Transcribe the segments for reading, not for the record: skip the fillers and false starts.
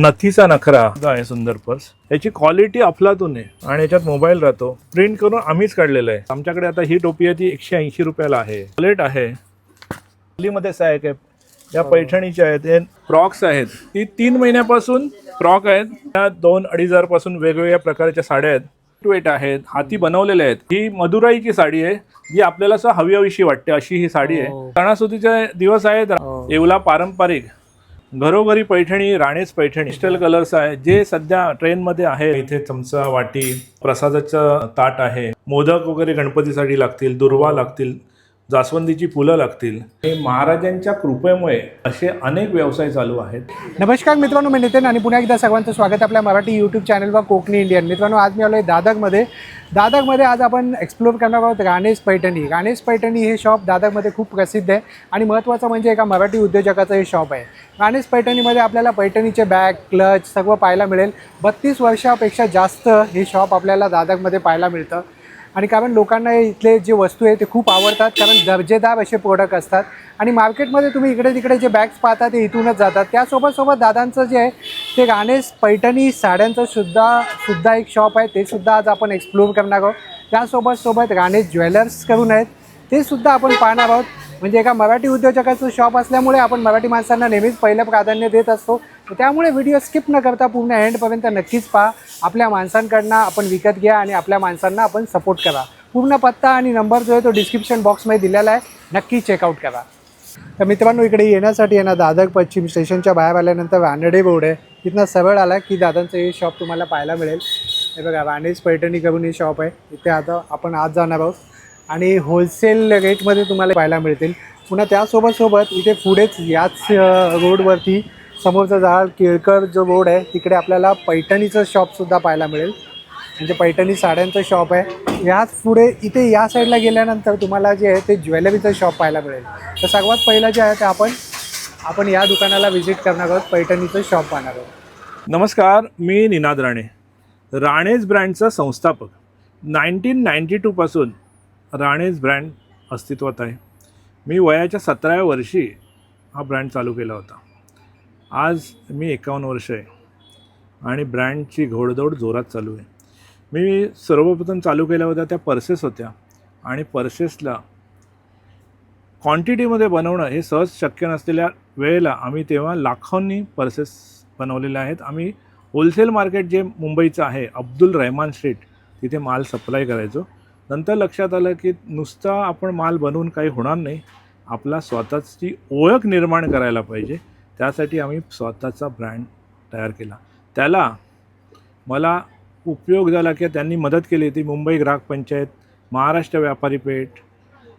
नथीचा नखरा आहे सुंदर पर्स. याची क्वालिटी अफलातून आहे आणि याच्यात मोबाईल राहतो. प्रिंट करून आम्हीच काढलेलं आहे. आमच्याकडे आता ही टोपी आहे ती 180 रुपयाला आहे. वॉलेट आहे, मध्ये सॅक आहे, या पैठणीच्या आहेत, हे फ्रॉक्स आहेत. ती 3 महिन्यापासून फ्रॉक आहेत. त्या 2-2.5 हजार पासून वेगवेगळ्या प्रकारच्या साड्या आहेत. वेट आहेत, हाती बनवलेल्या आहेत. ही मदुराईची साडी आहे जी आपल्याला असं हवीहवीशी वाटते अशी ही साडी आहे. सणासुदीचे दिवस आहेत. येवला पारंपरिक घरोघरी पैठणी, राणेच पैठणी क्रिस्टल कलर्स आहे जे सध्या ट्रेंडमध्ये आहे. इथे चमचा, वाटी, प्रसादाचं ताट आहे, मोदक वगैरे गणपतीसाठी लागतील, दुर्वा लागतील, जास्वंदीची फुलं लागतील. हे महाराजांच्या कृपेमुळे असे अनेक व्यवसाय चालू आहेत. नमस्कार मित्रांनो, मी नितीन आणि पुन्हा एकदा सर्वांचं स्वागत आपल्या मराठी यूट्यूब चॅनलवर कोकणी इंडियन. मित्रांनो, आज मी आलो आहे दादरमध्ये आज आपण एक्सप्लोर करणार आहोत राणेच पैठणी. राणेच पैठणी हे शॉप दादरमध्ये खूप प्रसिद्ध आहे आणि महत्त्वाचं म्हणजे एका मराठी उद्योजकाचं हे शॉप आहे. राणेच पैठणीमध्ये आपल्याला पैठणीचे बॅग, क्लच सर्व पाहायला मिळेल. 32 वर्षापेक्षा जास्त हे शॉप आपल्याला दादरमध्ये पाहायला मिळतं आणि कारण लोकांना इथले जे वस्तू आहे ते खूप आवडतात, कारण दर्जेदार असे प्रोडक्ट असतात आणि मार्केटमध्ये तुम्ही इकडे तिकडे जे बॅग्स पाहता ते इथूनच जातात. त्यासोबत दादांचं जे आहे ते राणेच पैठणी साड्यांचं सुद्धा एक शॉप आहे, ते सुद्धा आज आपण एक्सप्लोर करणार आहोत. त्यासोबत राणेच ज्वेलर्स करून आहेत, ते सुद्धा आपण पाहणार आहोत. म्हणजे एका मराठी उद्योजकाचं शॉप असल्यामुळे आपण मराठी माणसांना नेहमीच पहिलं प्राधान्य देत असतो. त्यामुळे व्हिडिओ स्किप न करता पूर्ण एंडपर्यंत नक्कीच पहा. आपल्या माणसांकडनं आपण विकत घ्या आणि आपल्या माणसांना आपण सपोर्ट करा. पूर्ण पत्ता आणि नंबर जो आहे तो डिस्क्रिप्शन बॉक्समध्ये दिलेला आहे, नक्की चेकआउट करा. तर मित्रांनो, इकडे येण्यासाठी आहे ना, दादर पश्चिम स्टेशनच्या बाहेर आल्यानंतर रानडे रोड आहे, तिथनं सरळ आला की दादांचं हे शॉप तुम्हाला पाहायला मिळेल. हे बघा, राणेच पैठणी करून हे शॉप आहे. इथे आता आपण आज जाणार आहोत आणि होलसेल रेटमध्ये तुम्हाला पाहायला मिळतील. पुन्हा त्यासोबत इथे पुढेच याच रोडवरती समोरचा झाड केळकर जो रोड आहे तिकडे आपल्याला पैठणीचं शॉपसुद्धा पाहायला मिळेल. म्हणजे पैठणी साड्यांचं शॉप आहे. याच पुढे इथे या साईडला गेल्यानंतर तुम्हाला जे आहे ते ज्वेलरीचं शॉप पाहायला मिळेल. तर सर्वात पहिलं जे आहे ते आपण या दुकानाला व्हिजिट करणार आहोत, पैठणीचं शॉप पाहणार आहोत. नमस्कार, मी निनाद राणे, राणेच ब्रँडचा संस्थापक. 1992 पासून राणेच ब्रँड अस्तित्वात आहे. मी वयाच्या 17व्या वर्षी हा ब्रँड चालू केला होता. आज मी 51 वर्ष आहे आणि ब्रँडची घोडदौड जोरात चालू आहे. मी सर्वप्रथम चालू केल्या होत्या त्या पर्सेस होत्या आणि पर्सेसला क्वांटिटीमध्ये बनवणं हे सहज शक्य नसलेल्या वेळेला आम्ही तेव्हा लाखोंनी पर्सेस बनवलेल्या आहेत. आम्ही होलसेल मार्केट जे मुंबईचं आहे, अब्दुल रहमान स्ट्रीट, तिथे माल सप्लाय करायचो. नंतर लक्षात आलं की नुसता आपण माल बनवून काही होणार नाही, आपला स्वतःची ओळख निर्माण करायला पाहिजे. त्यासाठी आम्ही स्वतःचा ब्रँड तयार केला. त्याला मला उपयोग झाला की त्यांनी मदत केली. ती मुंबई ग्राहक पंचायत, महाराष्ट्र व्यापारी पेठ,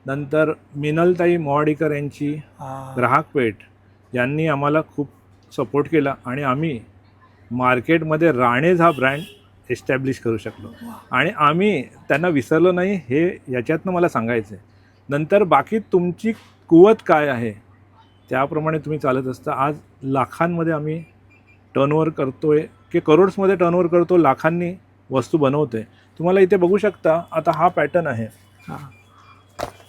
नंतर मिनलताई मोवाडीकर यांची ग्राहक पेठ यांनी आम्हाला खूप सपोर्ट केला आणि आम्ही मार्केटमध्ये राणेच हा ब्रँड एस्टॅब्लिश करू शकलो. आणि आम्ही त्यांना विसरलो नाही, हे याच्यातनं मला सांगायचं आहे. नंतर बाकी तुमची कुवत काय आहे त्याप्रमाणे तुम्ही चालत असता. आज लाखांमध्ये आम्ही टर्नओव्हर करतो आहे की करोड्समध्ये टर्नओव्हर करतो, लाखांनी वस्तू बनवतो आहे. तुम्हाला इथे बघू शकता. आता हा पॅटर्न आहे,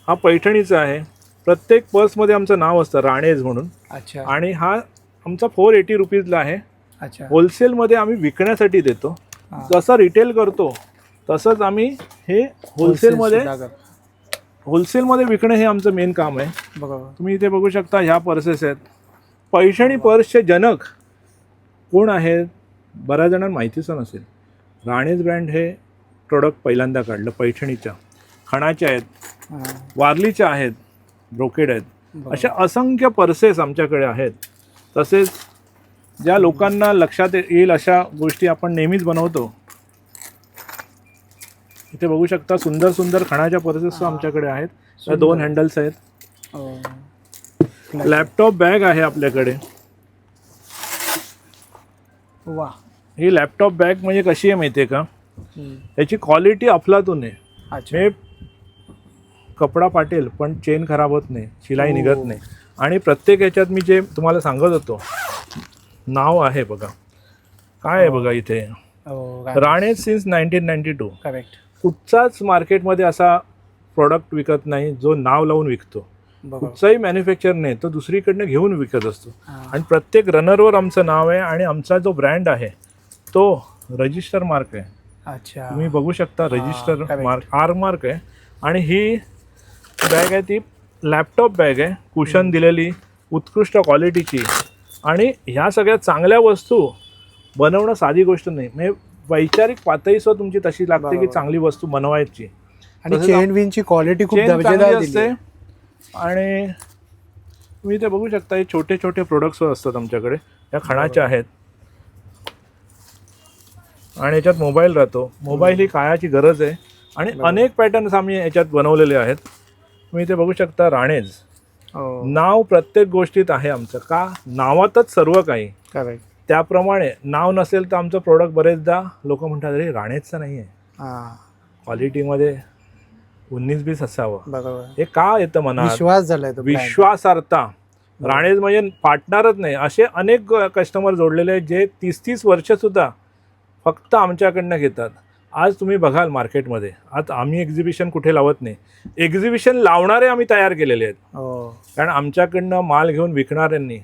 हा पैठणीचा आहे. प्रत्येक पर्समध्ये आमचं नाव असतं राणेज म्हणून. अच्छा. आणि हा आमचा 480 रुपीजला आहे. अच्छा. होलसेलमध्ये आम्ही विकण्यासाठी देतो. जसं रिटेल करतो तसंच आम्ही हे होलसेलमध्ये विकणं हे आमचं मेन काम आहे. बरोबर. तुम्ही इथे बघू शकता, ह्या पर्सेस आहेत. पैठणी पर्सचे जनक कोण आहेत बऱ्याच जणांना माहितीच नसेल. राणेच ब्रँड हे प्रोडक्ट पहिल्यांदा काढलं. पैठणीच्या खणाच्या आहेत, वारलीच्या आहेत, ब्रोकेड आहेत, अशा असंख्य पर्सेस आमच्याकडे आहेत. तसेच ज्या लोकांना लक्षात येईल अशा गोष्टी आपण नेहमीच बनवतो. इथे बघू शकता, सुंदर खणाच्या पर्सेस आमच्याकडे आहेत. त्या 2 हँडल्स आहेत. लॅपटॉप बॅग आहे आपल्याकडे. वा. ही लॅपटॉप बॅग म्हणजे कशी आहे माहिती आहे का, याची क्वालिटी अफलातून आहे. हे कपडा फाटेल पण चेन खराब होत नाही, शिलाई निघत नाही. आणि प्रत्येक याच्यात मी जे तुम्हाला सांगत होतो नाव आहे बघा, काय आहे बघा इथे, राणेच सिन्स 1992. करेक्ट. कुठचाच मार्केटमध्ये असा प्रोडक्ट विकत नाही जो नाव लावून विकतो. बघा. कुठचाही मॅन्युफॅक्चर नाही, तो दुसरीकडनं घेऊन विकत असतो. हां. आणि प्रत्येक रनरवर आमचं नाव आहे आणि आमचा जो ब्रँड आहे तो रजिस्टर मार्क आहे. अच्छा. तुम्ही बघू शकता रजिस्टर correct. मार्क आर मार्क आहे. आणि ही बॅग आहे ती लॅपटॉप बॅग आहे, कुशन दिलेली, उत्कृष्ट क्वालिटीची. आणि ह्या सगळ्या चांगल्या वस्तू बनवणं साधी गोष्ट नाही, म्हणजे वैचारिक पातळीसुद्धा तुमची तशी लागते की बरोबर. चांगली वस्तू बनवायची. आणि तसेच चेन विनची क्वालिटी खूप चेन चांगली दर्जेदार दिली असते. आहे. आणि तुम्ही ते बघू शकता, हे छोटे छोटे प्रोडक्ट्स असतात आमच्याकडे, या खणाच्या आहेत. आणि याच्यात मोबाईल राहतो. मोबाईल ही काळाची गरज आहे. आणि अनेक पॅटर्न्स आम्ही याच्यात बनवलेले आहेत. तुम्ही ते बघू शकता. राणेज हो. नाव प्रत्येक गोष्टीत आहे आमचं, का नावातच सर्व काही. करेक्ट. त्याप्रमाणे नाव नसेल तर आमचं प्रोडक्ट बरेचदा लोक म्हणतात अरे राणेजचं नाही आहे, हां. क्वालिटीमध्ये 19-20 असावं. बरोबर. हे का येतं मनात? विश्वास झालाय तो brand. विश्वासार्हता. राणेज म्हणजे फाटणारच नाही. असे अनेक कस्टमर जोडलेले आहेत जे 30-30 वर्षसुद्धा फक्त आमच्याकडनं घेतात. आज तुम्ही बघाल मार्केटमध्ये, आज आम्ही एक्झिबिशन कुठे लावत नाही, एक्झिबिशन लावणारे आम्ही तयार केलेले आहेत. हो. कारण आमच्याकडनं माल घेऊन विकणाऱ्यांनी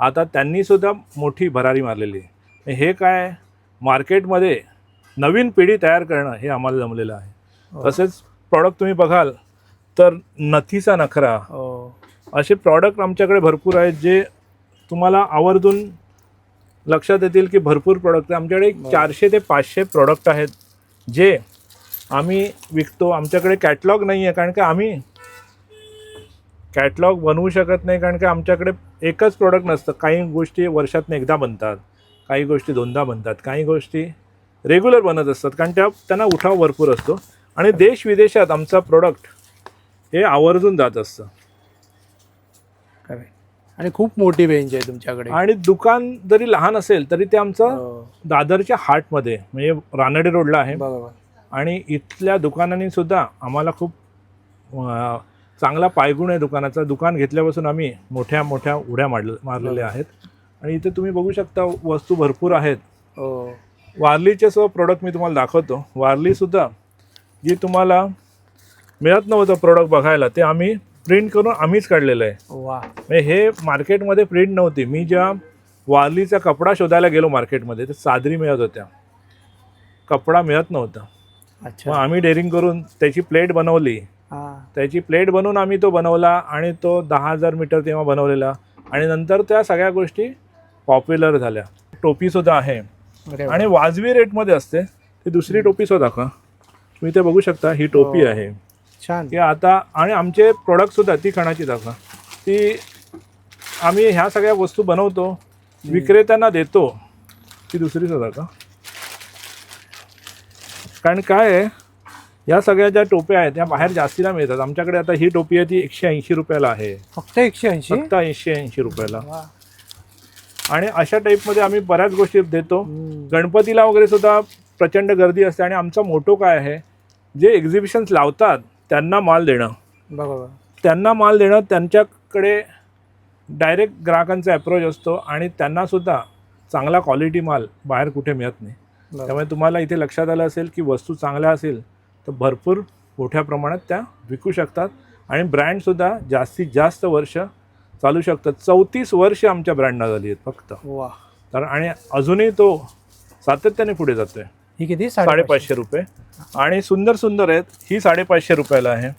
आता त्यांनीसुद्धा मोठी भरारी मारलेली आहे. हे काय, मार्केटमध्ये नवीन पिढी तयार करणं हे आम्हाला जमलेलं आहे. हो. तसेच प्रॉडक्ट तुम्ही बघाल तर नथीचा नखरा, हो. असे प्रॉडक्ट आमच्याकडे भरपूर आहेत जे तुम्हाला आवर्जून लक्षात येतील की भरपूर प्रॉडक्ट आमच्याकडे 400 ते 500 प्रॉडक्ट आहेत जे आम्ही विकतो. आमच्याकडे कॅटलॉग नाही आहे, कारण की आम्ही कॅटलॉग बनवू शकत नाही, कारण की आमच्याकडे एकच प्रॉडक्ट नसतं. काही गोष्टी वर्षातून एकदा बनतात, काही गोष्टी दोनदा बनतात, काही गोष्टी रेग्युलर बनत असतात, कारण त्यांना उठाव भरपूर असतो. आणि देश विदेशात आमचा प्रोडक्ट हे आवर्जून जात असतं. करेक्ट. आणि खूप मोठी रेंज आहे तुमच्याकडे. आणि दुकान जरी लहान असेल तरी ते आमचं हो. दादरच्या हार्टमध्ये म्हणजे रानडे रोडला आहे. बरोबर. आणि इथल्या दुकानांनी सुद्धा आम्हाला खूप चांगला पायगुण आहे दुकानाचा. दुकान घेतल्यापासून आम्ही मोठ्या मोठ्या उड्या मारलेल्या आहेत. आणि इथे तुम्ही बघू शकता वस्तू भरपूर आहेत. हो. वारलीचे सर्व प्रोडक्ट मी तुम्हाला दाखवतो. वारलीसुद्धा जी तुम्हाला मिळत नव्हतं प्रोडक्ट बघायला, ते आम्ही प्रिंट करून आम्हीच काढलेलं आहे. वा. म्हणजे हे मार्केटमध्ये प्रिंट नव्हती. मी जेव्हा वारलीचा कपडा शोधायला गेलो मार्केटमध्ये तर सादरी मिळत होत्या, कपडा मिळत नव्हता. अच्छा. मग आम्ही डेअरिंग करून त्याची प्लेट बनवली. हां. त्याची प्लेट बनवून आम्ही तो बनवला आणि तो 10,000 मीटर तेव्हा बनवलेला. आणि नंतर त्या सगळ्या गोष्टी पॉप्युलर झाल्या. टोपीसुद्धा आहे अरे वा. आणि वाजवी रेटमध्ये असते. ती दुसरी टोपीसुद्धा दाखवा. तुम्ही ते बघू शकता, ही टोपी आहे. छान. की आता आणि आमचे प्रोडक्टसुद्धा ती खणाची दाखवा. ती आम्ही ह्या सगळ्या वस्तू बनवतो, विक्रेत्यांना देतो. ती दुसरी सुद्धा का, कारण काय आहे, या सगळ्या ज्या टोप्या आहेत त्या बाहेर जास्तीला मिळतात. आमच्याकडे आता ही टोपी आहे ती 180 रुपयाला आहे. फक्त 180. फक्त 180 रुपयाला. वा. आणि अशा टाईपमध्ये आम्ही बऱ्याच गोष्टी देतो. हम्म. गणपतीला वगैरे सुद्धा प्रचंड गर्दी असते. आणि आमचा मोटो काय आहे, जे एक्झिबिशन्स लावतात त्यांना माल देणं. बरोबर. त्यांना माल देणं, त्यांच्याकडे डायरेक्ट ग्राहकांचा अप्रोच असतो आणि त्यांनासुद्धा चांगला क्वालिटी माल बाहेर कुठे मिळत नाही. बरोबर. त्यामुळे तुम्हाला इथे लक्षात आलं असेल की वस्तू चांगल्या असेल तर भरपूर मोठ्या प्रमाणात त्या विकू शकतात. आणि ब्रँडसुद्धा जास्तीत जास्त वर्ष चालू शकतात. 34 वर्ष आमच्या ब्रँडना झाली आहेत फक्त. वा. तर आणि अजूनही तो सातत्याने पुढे जातो आहे. ही किती? 550 रुपये. आणि सुंदर सुंदर आहेत. ही 550 रुपयाला आहे.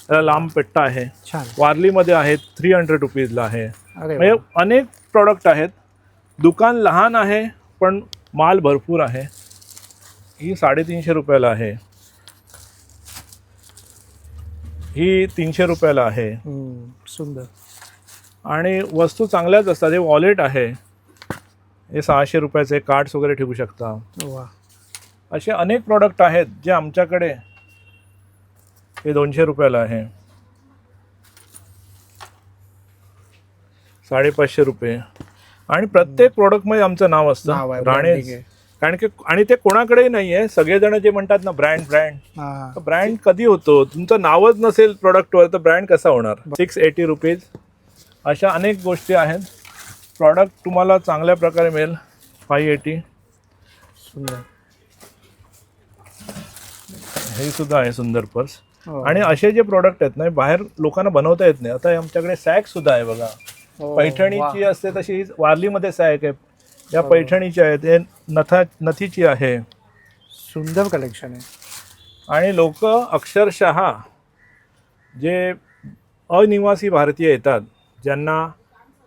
त्याला लांब पेट्टा आहे. छान. वारलीमध्ये आहेत 300 रुपीजला आहे. अरे म्हणजे वा. अनेक प्रॉडक्ट आहेत. दुकान लहान आहे पण माल भरपूर आहे. ही 350 रुपयाला आहे. ही 300 रुपयाला आहे. सुंदर. आणि वस्तू चांगल्याच असतात. हे वॉलेट आहे, हे 600 रुपयाचे. कार्ड्स वगैरे ठेवू शकता. वा. असे अनेक प्रॉडक्ट आहेत जे आमच्याकडे. हे 200 रुपयाला आहे. 550 रुपये. आणि प्रत्येक प्रॉडक्टमध्ये आमचं नाव नाव असतं आहे, राणेज. branding आहे. कारण की आणि ते कोणाकडेही नाही आहे. सगळेजण जे म्हणतात ना ब्रँड ब्रँड, हां. ब्रँड कधी होतो, तुमचं नावच नसेल प्रॉडक्टवर तर ब्रँड कसा होणार. 680 रुपीज. अशा अनेक गोष्टी आहेत. प्रॉडक्ट तुम्हाला चांगल्या प्रकारे मिळेल. 580. सुंदर. हे सुद्धा आहे सुंदर पर्स. हो. आणि असे जे प्रोडक्ट आहेत ना बाहेर लोकांना बनवता येत नाही. आता आमच्याकडे सॅक सुद्धा आहे बघा, हो, पैठणीची वा. असते तशी वारलीमध्ये सॅक आहे, या हो. पैठणीची आहेत, हे नथीची आहे. सुंदर कलेक्शन आहे. आणि लोक अक्षरशः जे अनिवासी भारतीय येतात, ज्यांना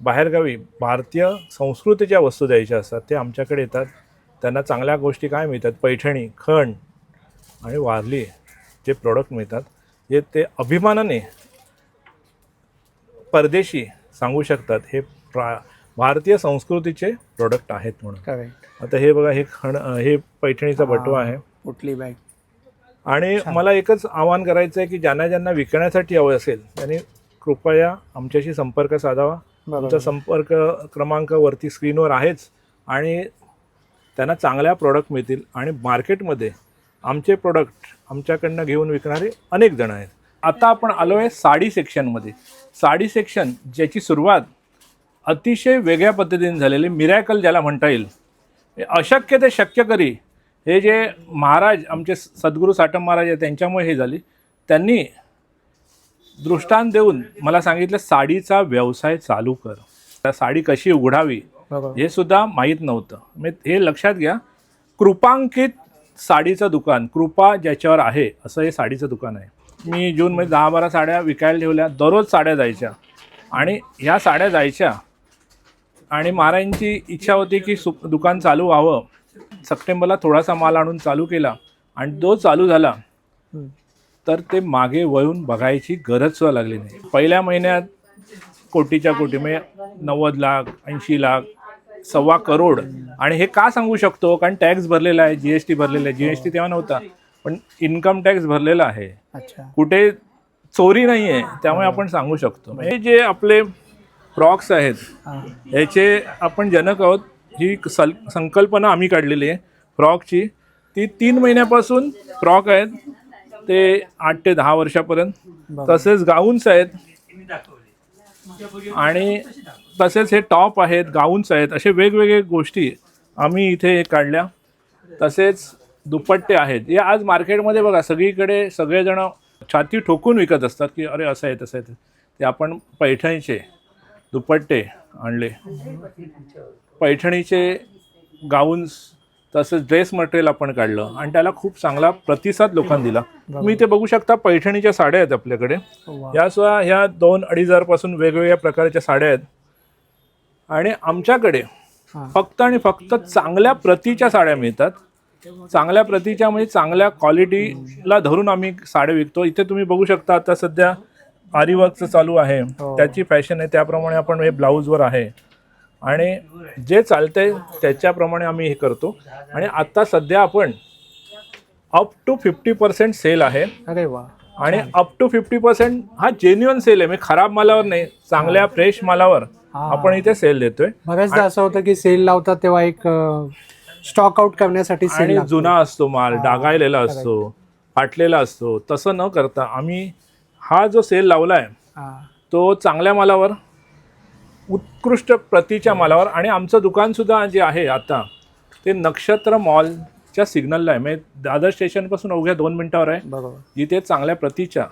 बाहेरगावी भारतीय संस्कृतीच्या वस्तू द्यायच्या असतात, ते आमच्याकडे येतात. त्यांना चांगल्या गोष्टी काय मिळतात, पैठणी, खण आणि वारली जे प्रोडक्ट मिळतात, जे ते अभिमानाने परदेशी सांगू शकतात हे भारतीय संस्कृतीचे प्रोडक्ट आहेत म्हणून. करेक्ट. आता हे बघा, हे पैठणीचा बटवा आहे. उठली बॅग. आणि मला एकच आवाहन करायचं आहे की ज्यांना विकण्यासाठी हवं असेल त्यांनी कृपया आमच्याशी संपर्क साधावा. आमचा संपर्क क्रमांक वरती स्क्रीनवर आहेच. आणि त्यांना चांगल्या प्रोडक्ट मिळतील. आणि मार्केटमध्ये आमचे प्रोडक्ट आमच्याकडनं घेऊन विकणारे अनेक जण आहेत. आता आपण आलो आहे साडी सेक्शनमध्ये. साडी सेक्शन ज्याची सुरुवात अतिशय वेगळ्या पद्धतीने झालेली, मिरॅकल ज्याला म्हणता येईल, अशक्य ते शक्य करी, हे जे महाराज आमचे सद्गुरू साटम महाराज आहेत त्यांच्यामुळे हे झाली. त्यांनी दृष्टांत देऊन मला सांगितलं साडीचा व्यवसाय चालू कर. त्या साडी कशी उघडावी हे सुद्धा माहीत नव्हतं. म्हणजे हे लक्षात घ्या, कृपांकित साडीचं दुकान, कृपा ज्याच्यावर आहे असं हे साडीचं दुकान आहे. मी जूनमध्ये 10-12 साड्या विकायला ठेवल्या. दररोज साड्या जायच्या आणि ह्या साड्या जायच्या आणि महाराजांची इच्छा होती की दुकान चालू व्हावं. सप्टेंबरला थोडासा माल आणून चालू केला आणि तो चालू झाला तर ते मागे वळून बघायची गरजसुद्धा लागली नाही. पहिल्या महिन्यात कोटीच्या कोटी, म्हणजे 90 लाख, 80 लाख, 1.25 करोड. आणि हे का सांगू शकतो, कारण टॅक्स भरलेला आहे, GST भरलेला आहे. GST तेव्हा नव्हता पण इन्कम टॅक्स भरलेला आहे. कुठे चोरी नाही आहे, त्यामुळे आपण सांगू शकतो. हे जे आपले फ्रॉक्स आहेत ह्याचे आपण जनक आहोत. ही संकल्पना आम्ही काढलेली आहे फ्रॉकची. ती 3 महिन्यापासून फ्रॉक आहेत ते 8 ते 10 वर्षापर्यंत. तसेच गाऊन्स आहेत आणि तसेच हे टॉप आहेत, गाऊन्स आहेत, असे वेगवेगळे गोष्टी आम्ही इथे काढल्या. तसेच दुपट्टे आहेत. हे आज मार्केटमध्ये बघा सगळीकडे सगळेजण छाती ठोकून विकत असतात की अरे असं आहे तसं आहे. ते आपण पैठणीचे दुपट्टे आणले, पैठणीचे गाऊन्स, तसंच ड्रेस मटेरियल आपण काढलं आणि त्याला खूप चांगला प्रतिसाद लोकांनी दिला. तुम्ही इथे बघू शकता पैठणीच्या साड्या आहेत आपल्याकडे. यासुद्धा ह्या 2-2.5 पासून वेगवेगळ्या प्रकारच्या साड्या आहेत. आणि आमच्याकडे फक्त आणि फक्त चांगल्या प्रतीच्या साड्या मिळतात. चांगल्या प्रतीच्या म्हणजे चांगल्या क्वालिटीला धरून आम्ही साड्या विकतो. इथे तुम्ही बघू शकता आता सध्या आरीवर्कचं चालू आहे, त्याची फॅशन आहे, त्याप्रमाणे आपण हे ब्लाऊजवर आहे आणि जे चालतंय त्याच्याप्रमाणे आम्ही हे करतो. आणि आत्ता सध्या आपण अप टू 50% सेल आहे. अरे वा. आणि अप टू 50% हा जेन्युअन सेल आहे, म्हणजे खराब मालावर नाही, चांगल्या फ्रेश मालावर आपण इथे सेल देतोय. बऱ्याचदा असं होतं की सेल लावतात तेव्हा एक स्टॉक आउट करण्यासाठी आणि जुना असतो माल, डागाळलेला असतो, फाटलेला असतो. तसं न करता आम्ही हा जो सेल लावलाय तो चांगल्या मालावर, उत्कृष्ट प्रतीच्या मालावर. आणि आमचं दुकानसुद्धा जे आहे आता ते नक्षत्र मॉलच्या सिग्नलला आहे, म्हणजे दादर स्टेशनपासून अवघ्या 2 मिनिटावर आहे, जिथे चांगल्या प्रतीच्या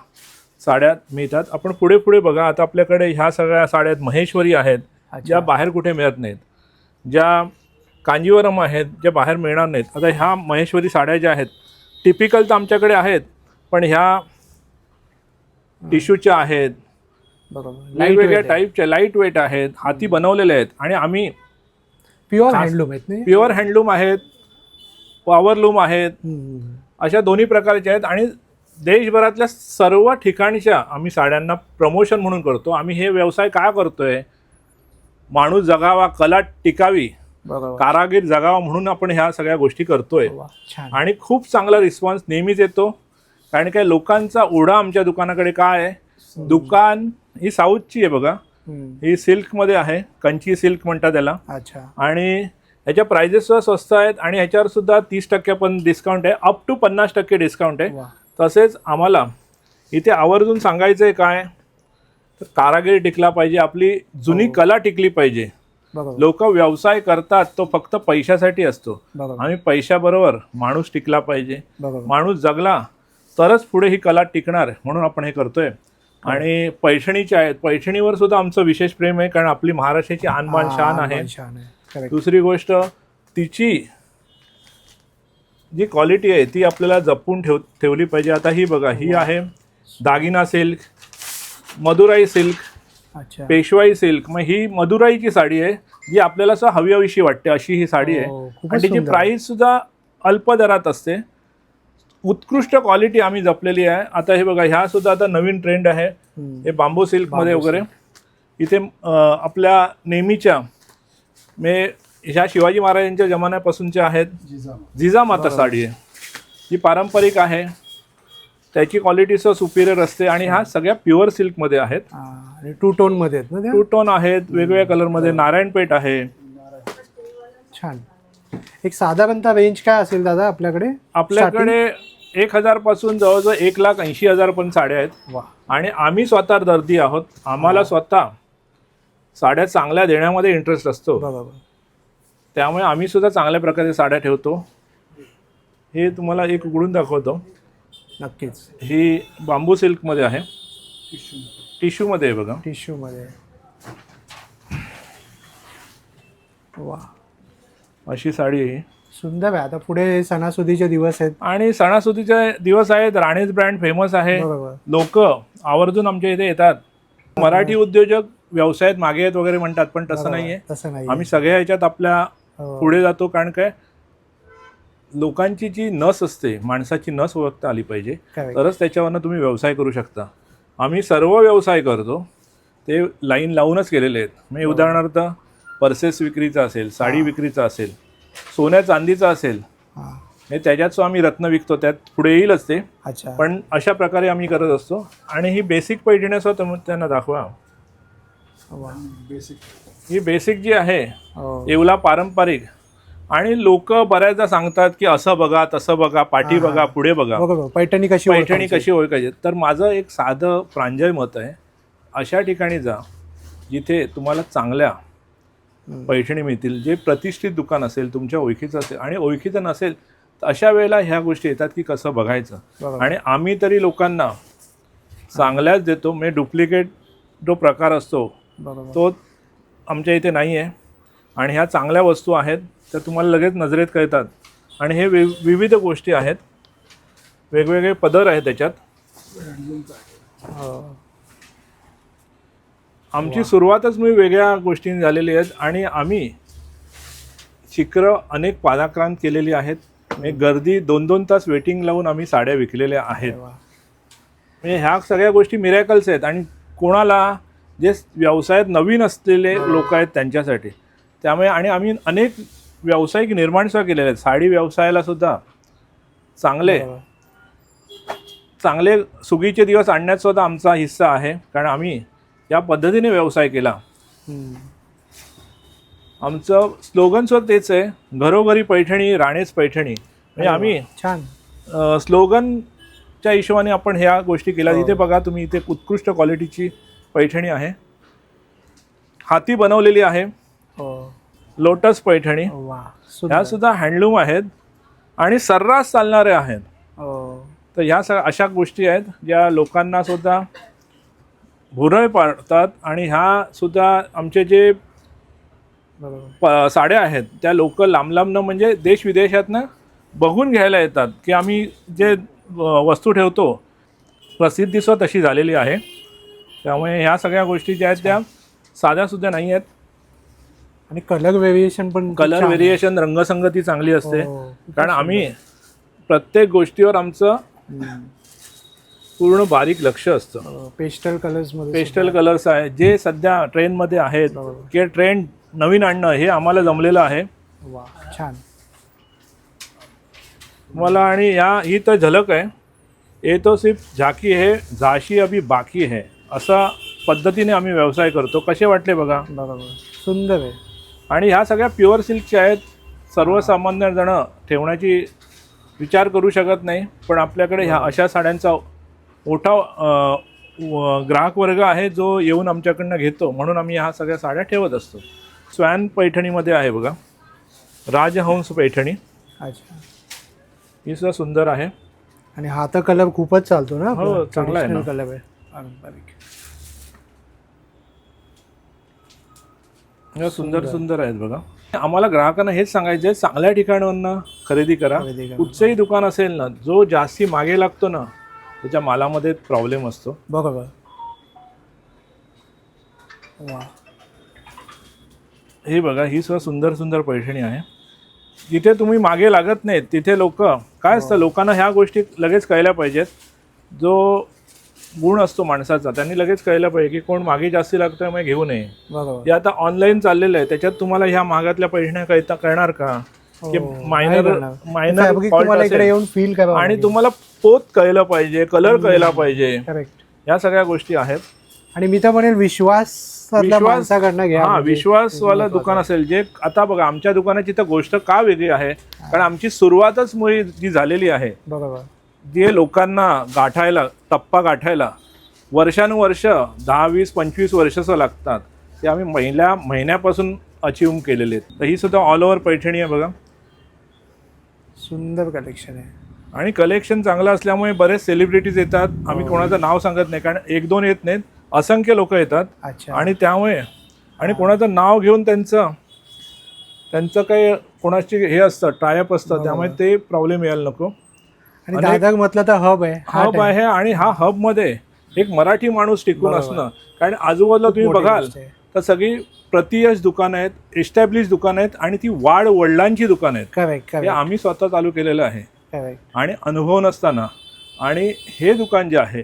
साड्या मिळतात. आपण पुढे पुढे बघा. आता आपल्याकडे ह्या सगळ्या साड्या महेश्वरी आहेत, ज्या बाहेर कुठे मिळत नाहीत. ज्या कांजीवरम आहेत, ज्या बाहेर मिळणार नाहीत. आता ह्या महेश्वरी साड्या ज्या आहेत टिपिकल तर आमच्याकडे आहेत, पण ह्या टिश्यूच्या आहेत, वेगवेगळ्या टाईपच्या, लाईट वेट आहेत, हाती बनवलेल्या आहेत. आणि आम्ही प्युअर हँडलूम आहेत, प्युअर हँडलूम आहेत, पॉवरलूम आहेत, अशा दोन्ही प्रकारच्या आहेत. आणि देशभरातल्या सर्व ठिकाणच्या आम्ही साड्यांना प्रमोशन म्हणून करतो. आम्ही हे व्यवसाय का करतोय, माणूस जगावा, कला टिकावी, कारागीर जगावा म्हणून आपण ह्या सगळ्या गोष्टी करतोय. आणि खूप चांगला रिस्पॉन्स नेहमीच येतो. कारण काय लोकांचा ओढा आमच्या दुकानाकडे काय आहे, दुकान ही साऊथची आहे बघा, ही सिल्कमध्ये आहे, कंची सिल्क म्हणतात त्याला. आणि ह्याच्या प्राइजेस सुद्धा स्वस्त आहेत आणि ह्याच्यावर सुद्धा 30% पण डिस्काउंट आहे, अप टू 50% डिस्काउंट आहे. तसेच आम्हाला इथे आवर्जून सांगायचं आहे काय, तर कारागिरी टिकला पाहिजे, आपली जुनी कला टिकली पाहिजे. लोक व्यवसाय करतात तो फक्त पैशासाठी असतो. आम्ही पैशाबरोबर माणूस टिकला पाहिजे. माणूस जगला तरच पुढे ही कला टिकणार म्हणून आपण हे करतोय. आणि पैठणीच्या आहेत, पैठणीवर सुद्धा आमचं विशेष प्रेम आहे, कारण आपली महाराष्ट्राची आणबाण शान आहे. छान आहे. Correct. दुसरी गोष्ट, तिची जी क्वालिटी आहे ती आपल्याला जपून ठेवली पाहिजे. आता ही बघा, ही आहे दागिना सिल्क, मदुराई सिल्क, अच्छा. पेशवाई सिल्क. मग ही मदुराईची साडी आहे जी आपल्याला असं हवीहवीशी वाटते अशी ही साडी आहे. खूपच आणि तिची सुंदर. प्राइस सुद्धा अल्प दरात असते. उत्कृष्ट क्वालिटी आम्ही जपलेली आहे. आता हे बघा, ह्या सुद्धा आता नवीन ट्रेंड आहे, हे बांबू सिल्कमध्ये वगैरे. इथे आपल्या नेहमीच्या ह्या शिवाजी महाराजांच्या जमान्यापासूनच्या आहेत, जिजामाता साडी आहे, जी पारंपरिक आहे, त्याची क्वालिटी सुपिरियर असते. आणि ह्या सगळ्या प्युअर सिल्कमध्ये आहेत. आणि 2 टोन मध्ये आहेत ना त्या? 2 टोन आहेत, वेगवेगळ्या कलरमध्ये. नारायणपेठ आहे. छान. एक साधारणतः रेंज काय असेल दादा आपल्याकडे? आपल्याकडे 1000 पासून जवळजवळ 1,80,000 पण साड्या आहेत. वा. आणि आम्ही स्वतः दर्दी आहोत, आम्हाला स्वतः साड्या चांगल्या देण्यामध्ये इंटरेस्ट असतो. बरोबर. त्यामुळे आम्ही सुद्धा चांगल्या प्रकारे साड्या ठेवतो. हे तुम्हाला एक उघडून दाखवतो. नक्कीच. ही बांबू सिल्कमध्ये आहे, टिश्यूमध्ये आहे बघा. टिश्यू मध्ये. वा, अशी साडी आहे. सुंदर आहे. आता पुढे सणासुदीचे दिवस आहेत. आणि सणासुदीचे दिवस आहेत. राणीज ब्रँड फेमस आहे. बरोबर. लोक आवर्जून आमच्या इथे येतात. मराठी उद्योजक व्यवसायात मागे आहेत वगैरे म्हणतात, पण तसं नाहीये. तसं नाही. आम्ही सगळ्या ह्याच्यात आपल्या पुढे जातो. कारण काय, लोकांची जी नस असते, माणसाची नस ओळखता आली पाहिजे, तरच त्याच्यावरनं तुम्ही व्यवसाय करू शकता. आम्ही सर्व व्यवसाय करतो ते लाईन लावूनच केलेले आहेत. म्हणजे उदाहरणार्थ पर्सेस विक्रीचा असेल, साडी विक्रीचा असेल, सोन्या चांदीचा असेल, म्हणजे त्याच्यात आम्ही रत्न विकतो, त्यात पुढे येईलच ते. अच्छा. पण अशा प्रकारे आम्ही करत असतो. आणि ही बेसिक पैठणीसह त्यांना दाखवा. ही बेसिक जी आहे येवला पारंपरिक. आणि लोक बऱ्याचदा सांगतात की असं बघा, तसं बघा, पाठी बघा, पुढे बघा, पैठणी कशी ओळखायची. तर माझं एक साधं प्रांजळ मत आहे, अशा ठिकाणी जा जिथे तुम्हाला चांगल्या पैठणी मिळतील, जे प्रतिष्ठित दुकान असेल, तुमच्या ओळखीचं असेल. आणि ओळखीचं नसेल तर अशा वेळेला ह्या गोष्टी येतात की कसं बघायचं. आणि आम्ही तरी लोकांना चांगल्याच देतो. म्हणजे डुप्लिकेट जो प्रकार असतो तो आमच्या इथे नाही आहे. आणि ह्या चांगल्या वस्तू आहेत, त्या तुम्हाला लगेच नजरेत कळतात. आणि हे विविध गोष्टी आहेत, वेगवेगळे पदर आहेत त्याच्यात. आमची सुरुवातच मी वेगळ्या गोष्टींनी झालेली आहेत. आणि आम्ही शिखरं अनेक पादाक्रांत केलेली आहेत. म्हणजे गर्दी 2-2 तास वेटिंग लावून आम्ही साड्या विकलेल्या आहेत. म्हणजे ह्या सगळ्या गोष्टी मिरॅकल्स आहेत. आणि कोणाला जे व्यवसायात नवीन असलेले लोक आहेत त्यांच्यासाठी. त्यामुळे आणि आम्ही अनेक व्यावसायिक निर्माण सुद्धा केलेले आहेत. साडी व्यवसायाला सुद्धा चांगले सुगीचे दिवस आणण्यात सुद्धा आमचा हिस्सा आहे. कारण आम्ही या पद्धतीने व्यवसाय केला. आमचं स्लोगन सुद्धा तेच आहे, घरोघरी पैठणी, राणेच पैठणी. म्हणजे आम्ही छान स्लोगनच्या हिशोबाने आपण ह्या गोष्टी केल्या. इथे बघा तुम्ही, इथे उत्कृष्ट क्वालिटीची पैठणी आहे, हाती बनवलेली आहे, लोटस पैठणी. ह्या सुद्धा हँडलूम आहेत आणि सर्रास चालणाऱ्या आहेत. तर ह्या अशा गोष्टी आहेत ज्या लोकांना सुद्धा भुरळ पाडतात. आणि ह्या सुद्धा आमचे जे साड्या आहेत त्या लोक लांब लांबनं, म्हणजे देश विदेशातनं बघून घ्यायला येतात की आम्ही जे वस्तू ठेवतो प्रसिद्धी सुद्धा तशी झालेली आहे. त्यामुळे ह्या सगळ्या गोष्टी ज्या आहेत त्या साध्यासुद्धा नाही आहेत. आणि कलर व्हेरिएशन पण, कलर व्हेरिएशन, रंगसंगती चांगली असते. कारण आम्ही प्रत्येक गोष्टीवर आमचं पूर्ण बारीक लक्ष असतं. पेस्टल कलर्स आहे जे सध्या ट्रेंडमध्ये आहेत, की ट्रेंड नवीन आणणं हे आम्हाला जमलेलं आहे. छान. मला आणि ही तर झलक आहे, ये तो सिर्फ झाकी है, झाशी अभी बाकी है, असा पद्धतीने आम्ही व्यवसाय करतो. कसे वाटले बघा. सुंदर आहे. आणि ह्या सगळ्या प्युअर सिल्कच्या आहेत. सर्वसामान्य जण ठेवण्याची विचार करू शकत नाही, पण आपल्याकडे ह्या अशा साड्यांचा मोठा ग्राहक वर्ग आहे जो येऊन आमच्याकडनं घेतो. म्हणून आम्ही ह्या सगळ्या साड्या ठेवत असतो. स्वॅन पैठणीमध्ये आहे बघा, राजहंस पैठणी. अच्छा. ही सुद्धा सुंदर आहे. आणि हा तर कलर खूपच चालतो ना. हो, चांगला आहे ना. कलर आहे पारंपरिक. सुंदर सुंदर आहेत बघा. आम्हाला ग्राहकांना हेच सांगायचं आहे, चांगल्या ठिकाणांना खरेदी करा. कुठचंही दुकान असेल ना, जो जास्ती मागे लागतो ना, त्याच्या मालामध्ये प्रॉब्लेम असतो. बरोबर. वा, हे बघा, ही सुद्धा सुंदर सुंदर पैठणी आहे. जिथे तुम्ही मागे लागत नाहीत तिथे लोक काय असतं, लोकांना ह्या गोष्टी लगेच कळल्या पाहिजेत. जो गुण असतो माणसाचा त्यांनी लगेच कळलं पाहिजे की कोण मागे जास्ती लागतोय मग घेऊ नये. बरोबर. हे आता ऑनलाईन चाललेलं आहे, त्याच्यात तुम्हाला ह्या महागातल्या पैठण्या कळणार का की मायनर तुम्हाला इकडे येऊन फील करा आणि तुम्हाला पोत कळलं पाहिजे, कलर कळला पाहिजे. करेक्ट. या सगळ्या गोष्टी आहेत. आणि मी तर म्हणेल विश्वासाकडनं घ्या. हा, विश्वासवाला दुकान असेल जे. आता बघा, आमच्या दुकानाची तर गोष्ट का वेगळी आहे, कारण आमची सुरुवातच मुळे जी झालेली आहे, बरोबर, जे लोकांना गाठायला, टप्पा गाठायला वर्षानुवर्ष 10, 20, 25 वर्ष लागतात, ते आम्ही महिन्यापासून अचीव केलेले आहेत. तर ही सुद्धा ऑल ओव्हर पैठणी आहे बघा. सुंदर कलेक्शन आहे आणि कलेक्शन चांगलं असल्यामुळे बरेच सेलिब्रिटीज येतात. आम्ही कोणाचं नाव सांगत नाही, कारण 1-2 येत नाहीत, असंख्य लोक येतात. अच्छा. आणि त्यामुळे आणि कोणाचं नाव घेऊन त्यांचं काही कोणाची हे असतं, टायअप असतं, त्यामुळे ते प्रॉब्लेम यायला नको. आणि दादर म्हटलं तर हब आहे. आणि हा हबमध्ये एक मराठी माणूस टिकून असणं, कारण आजूबाजूला तुम्ही बघाल तर सगळी प्रतियश दुकानं आहेत, एस्टॅब्लिश दुकानं आहेत आणि ती वाढ वडिलांची दुकानं आहेत. करेक्ट. हे आम्ही स्वतः चालू केलेलं आहे. करेक्ट. आणि अनुभव नसताना, आणि हे दुकान जे आहे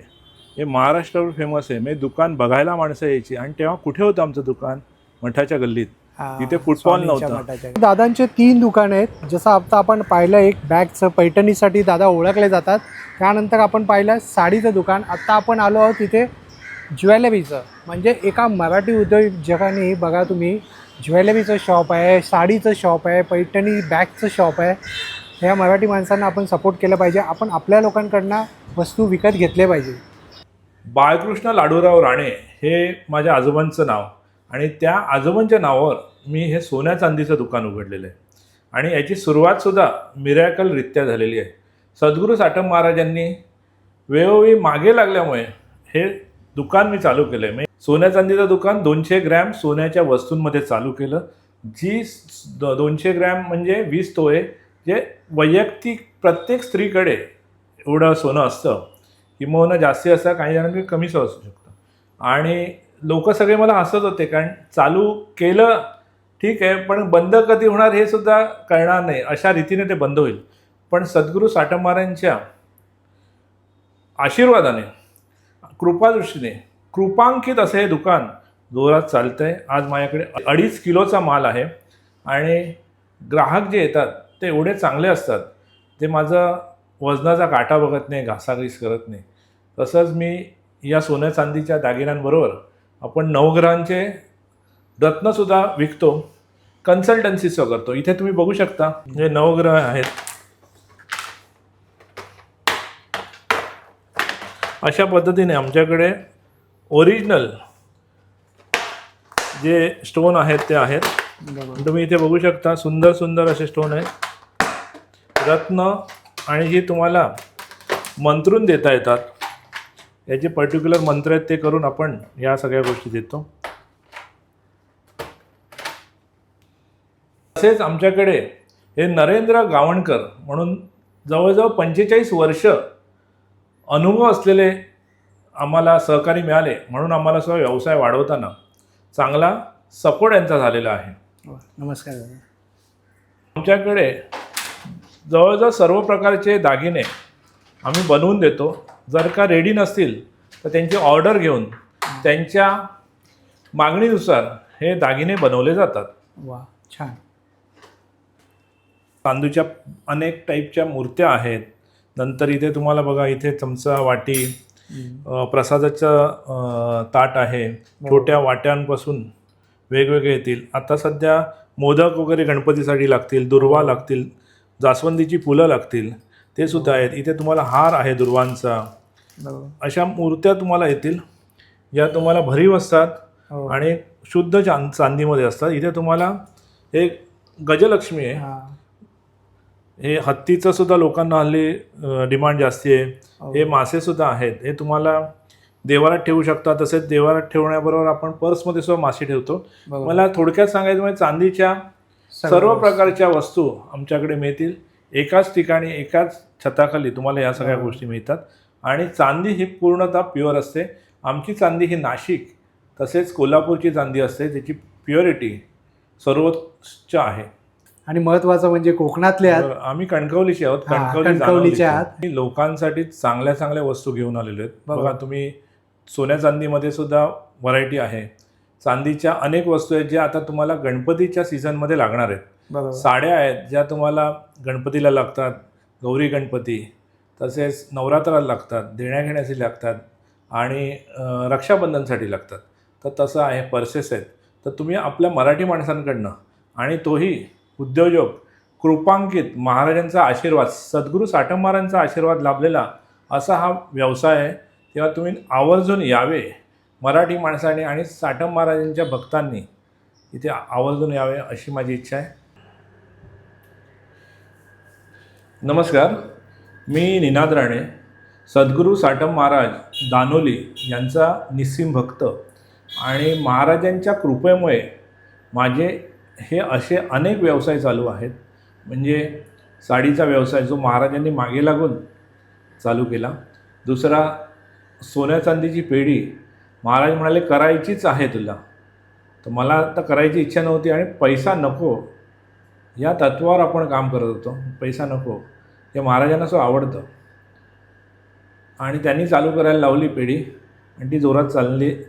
हे महाराष्ट्रावर फेमस आहे. म्हणजे दुकान बघायला माणसं यायची. आणि तेव्हा कुठे होतं आमचं दुकान? मठाच्या गल्लीत. तिथे फुटबॉल नव्हता. दादांचे 3 दुकान आहेत. जसं आता आपण पाहिलं, एक बॅगचं पैठणीसाठी दादा ओळखले जातात. त्यानंतर आपण पाहिलं साडीचं दुकान. आत्ता आपण आलो आहोत तिथे ज्वेलरीचं, म्हणजे एका मराठी उद्योजकांनी बघा तुम्ही, ज्वेलरीचं शॉप आहे, साडीचं शॉप आहे, पैठणी बॅगचं शॉप आहे. ह्या मराठी माणसांना आपण सपोर्ट केलं पाहिजे. आपण आपल्या लोकांकडनं वस्तू विकत घेतले पाहिजे. बाळकृष्ण लाडूराव राणे हे माझ्या आजोबांचं नाव, आणि त्या आजोबांच्या नावावर मी हे सोन्या चांदीचं दुकान उघडलेलं आहे. आणि याची सुरुवातसुद्धा मिरॅकलरित्या झालेली आहे. सद्गुरू साटम महाराजांनी वेळोवेळी मागे लागल्यामुळे हे दुकान मी चालू केलं आहे. सोन्या चांदीचं दुकान 200 ग्रॅम सोन्याच्या वस्तूंमध्ये चालू केलं. जी 200 ग्रॅम म्हणजे 20 तोळे, जे वैयक्तिक प्रत्येक स्त्रीकडे एवढं सोनं असतं, किंवा जास्ती असतं, काही जणांकडे कमीच असू शकतं. आणि लोक सगळे मला हसत होते, कारण चालू केलं ठीक आहे, पण बंद कधी होणार हे सुद्धा कळणार नाही, अशा रीतीने ते बंद होईल. पण सद्गुरू साटम महाराजांच्या आशीर्वादाने, कृपादृष्टीने कृपांकित असं हे दुकान जोरात चालतं आहे. आज माझ्याकडे 2.5 किलोचा माल आहे. आणि ग्राहक जे येतात ते एवढे चांगले असतात, ते माझं वजनाचा काटा बघत नाही, घासाघीस करत नाही. तसंच मी या सोन्या चांदीच्या दागिन्यांबरोबर आपण नवग्रहांचे रत्नसुद्धा विकतो, कन्सल्टन्सीचं करतो. इथे तुम्ही बघू शकता हे नवग्रह आहेत. अशा पद्धतीने आमच्याकडे ओरिजिनल जे स्टोन आहेत ते आहेत. तुम्ही इथे बघू शकता, सुंदर सुंदर असे स्टोन आहेत, रत्न, आणि जे तुम्हाला मंत्रून देता येतात. याचे पर्टिक्युलर मंत्र आहेत, ते करून आपण या सगळ्या गोष्टी देतो. तसेच आमच्याकडे हे नरेंद्र गावणकर म्हणून जवळजवळ 45 वर्ष अनुभव असलेले आम्हाला सहकारी मिळाले, म्हणून आम्हाला सुद्धा व्यवसाय वाढवताना चांगला सपोर्ट यांचा झालेला आहे. नमस्कार. आमच्याकडे जवळजवळ सर्व प्रकारचे दागिने आम्ही बनवून देतो. जर का रेडी नसतील तर त्यांची ऑर्डर घेऊन त्यांच्या मागणीनुसार हे दागिने बनवले जातात. वा, छान. तांदूच्या अनेक टाईपच्या मूर्त्या आहेत. नंतर इथे तुम्हाला बघा, इथे चमचा, वाटी, प्रसादाचं ताट आहे. छोट्या वाट्यांपासून वेगवेगळे येतील. आता सध्या मोदक वगैरे गणपतीसाठी लागतील, दुर्वा लागतील, जास्वंदीची फुलं लागतील, ते सुद्धा आहेत. इथे तुम्हाला हार आहे दुर्वांचा. अशा मूर्त्या तुम्हाला येतील, या तुम्हाला भरीव असतात आणि शुद्ध चांदीमध्ये असतात. इथे तुम्हाला एक गजलक्ष्मी आहे, हे हत्तीचं सुद्धा लोकांना हल्ली डिमांड जास्ती आहे. हो. हे मासे सुद्धा आहेत. हे तुम्हाला देवारात ठेवू शकता. तसेच देवारात ठेवण्याबरोबर आपण पर्समध्ये सुद्धा मासे ठेवतो. बरोबर. मला थोडक्यात सांगायचं म्हणजे चांदीच्या सर्व प्रकारच्या वस्तू आमच्याकडे मिळतील. एकाच ठिकाणी एकाच छताखाली तुम्हाला या सगळ्या गोष्टी मिळतात. आणि चांदी ही पूर्णतः प्युअर असते. आमची चांदी ही नाशिक तसेच कोल्हापूरची चांदी असते. त्याची प्युरिटी सर्वोच्च आहे. आणि महत्त्वाचं म्हणजे कोकणातले आहात. आम्ही कणकवलीचे आहोत. कणकवलीचे आहात. मी लोकांसाठी चांगल्या चांगल्या वस्तू घेऊन आलेलो आहेत. बरोबर. बघा तुम्ही सोन्या चांदीमध्ये सुद्धा व्हरायटी आहे. चांदीच्या अनेक वस्तू आहेत ज्या आता तुम्हाला गणपतीच्या सीझनमध्ये लागणार आहेत. बरोबर. साड्या आहेत ज्या तुम्हाला गणपतीला लागतात, गौरी गणपती, तसेच नवरात्राला लागतात, देण्याघेण्यासाठी लागतात आणि रक्षाबंधनसाठी लागतात. तर तसं आहे. पर्सेस आहेत. तर तुम्ही आपल्या मराठी माणसांकडनं आणि तोही उद्योजक कृपांकित महाराजांचा आशीर्वाद, सद्गुरू साटम महाराजांचा आशीर्वाद लाभलेला असा हा व्यवसाय आहे. तेव्हा तुम्ही आवर्जून यावे. मराठी माणसांनी आणि साटम महाराजांच्या भक्तांनी इथे आवर्जून यावे अशी माझी इच्छा आहे. नमस्कार, मी निनाद राणे, सद्गुरू साटम महाराज दानोली यांचा निस्सीम भक्त. आणि महाराजांच्या कृपेमुळे माझे हे असे अनेक व्यवसाय चालू आहेत. म्हणजे साडीचा व्यवसाय जो महाराजांनी मागे लागून चालू केला. दुसरा सोन्या चांदीची पेढी. महाराज म्हणाले करायचीच आहे तुला. तर मला आता करायची इच्छा नव्हती आणि पैसा नको या तत्त्वावर आपण काम करत होतो. पैसा नको हे महाराजांना असं आवडतं आणि त्यांनी चालू करायला लावली पेढी आणि ती जोरात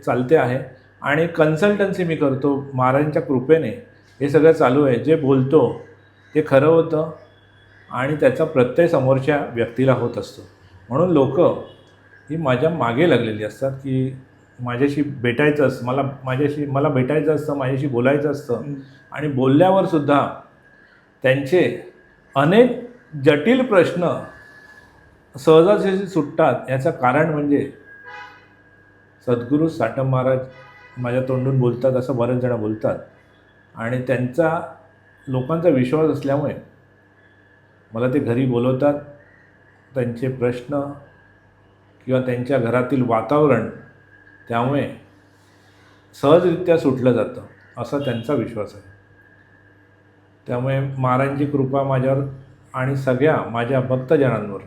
चालते आहे. आणि कन्सल्टन्सी मी करतो. महाराजांच्या कृपेने हे सगळं चालू आहे. जे बोलतो ते खरं होतं आणि त्याचा प्रत्यय समोरच्या व्यक्तीला होत असतो. म्हणून लोक ही माझ्या मागे लागलेली असतात की माझ्याशी भेटायचं असतं, मला भेटायचं असतं, माझ्याशी बोलायचं असतं. आणि बोलल्यावर सुद्धा त्यांचे अनेक जटिल प्रश्न सहजासहजी सुटतात. याचं कारण म्हणजे सद्गुरू साटम महाराज माझ्या तोंडून बोलतात असं बरेच जण बोलतात. आणि त्यांचा लोकांचा विश्वास असल्यामुळे मला ते घरी बोलवतात. त्यांचे प्रश्न किंवा त्यांच्या घरातील वातावरण त्यामुळे सहजरित्या सुटलं जातं असा त्यांचा विश्वास आहे. त्यामुळे महाराजांची कृपा माझ्यावर आणि सगळ्या माझ्या भक्तजनांवर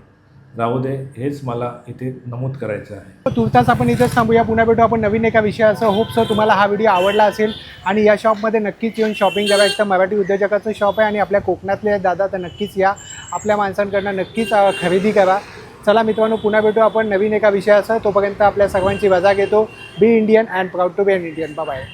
राहू दे हेच मला इथे नमूद करायचं आहे. तुर्तास आपण इथेच थांबूया. पुन्हा भेटू आपण नवीन एका विषयाचं. होप सो तुम्हाला हा व्हिडिओ आवडला असेल आणि या शॉपमध्ये नक्कीच येऊन शॉपिंग करा. एक तर मराठी उद्योजकाचं शॉप आहे आणि आपल्या कोकणातले आहेत दादा, तर नक्कीच या. आपल्या माणसांकडनं नक्कीच खरेदी करा. चला मित्रांनो, पुन्हा भेटू आपण नवीन एका विषयाचं. तोपर्यंत आपल्या सर्वांची रजा घेतो. Be Indian and proud to be an Indian. Bye.